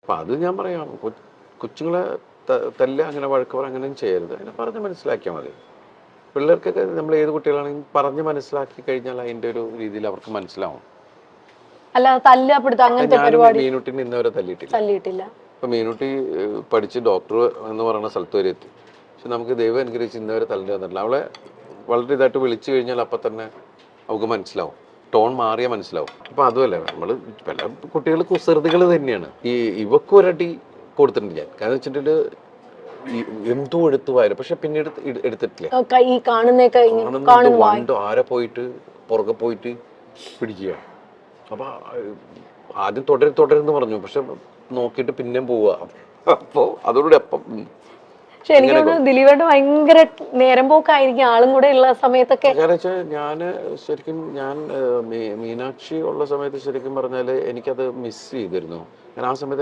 അപ്പം അത് ഞാൻ പറയാം, കൊച്ചുങ്ങളെ തല്ല് അങ്ങനെ വഴക്ക് പറ അങ്ങനെയും ചെയ്യരുത്, അങ്ങനെ പറഞ്ഞ് മനസ്സിലാക്കിയാൽ മതി. പിള്ളേർക്കൊക്കെ നമ്മൾ ഏത് കുട്ടികളാണെങ്കിലും പറഞ്ഞ് മനസ്സിലാക്കി കഴിഞ്ഞാൽ അതിൻ്റെ ഒരു രീതിയിൽ അവർക്ക് മനസ്സിലാവും. അല്ല തല്ലുപിടുത്തം അങ്ങനത്തെ ഞാനും പരിപാടി മീനുട്ടിനെ ഇന്നവരെ തല്ലിയിട്ടില്ല. തല്ലിയിട്ടില്ല. ഇപ്പം മീനുട്ടി പഠിച്ച് ഡോക്ടർ എന്ന് പറയുന്ന സ്ഥലത്ത് വരെ എത്തി. പക്ഷെ നമുക്ക് ദൈവം അനുഗ്രഹിച്ച് ഇന്നവരെ തല്ല് തന്നിട്ടില്ല. അവളെ വളരെ ഇതായിട്ട് വിളിച്ചു കഴിഞ്ഞാൽ അപ്പം തന്നെ അവൾക്ക് മനസ്സിലാവും, ടോൺ മാറിയാൽ മനസ്സിലാവും. അപ്പം അതുമല്ല, നമ്മൾ പല കുട്ടികൾ കുസൃതികൾ തന്നെയാണ്. ഇവക്കും ഒരടി കൊടുത്തിട്ടുണ്ട് ഞാൻ. കാരണം വെച്ചിട്ടുണ്ടെങ്കിൽ എന്തോ എടുത്തു വാരും, പക്ഷെ പിന്നീട് എടുത്തിട്ടില്ല. ഈ കാണുന്നത് വണ്ടോ ആരെ പോയിട്ട് പുറകെ പോയിട്ട് പിടിക്കുക. അപ്പൊ ആദ്യം തുടരുന്ന് പറഞ്ഞു, പക്ഷെ നോക്കിയിട്ട് പിന്നെയും പോവുക. അപ്പോ അതോടുകൂടി അപ്പം പക്ഷെ എനിക്ക് തോന്നുന്നു ദിലീപേട്ടൻ ഭയങ്കര നേരം പോക്കായിരിക്കും ആളും കൂടെ ഉള്ള സമയത്തൊക്കെ. കാരണം വെച്ചാൽ ഞാൻ മീനാക്ഷി ഉള്ള സമയത്ത് ശരിക്കും പറഞ്ഞാല് എനിക്കത് മിസ് ചെയ്തിരുന്നു. കാരണം ആ സമയത്ത്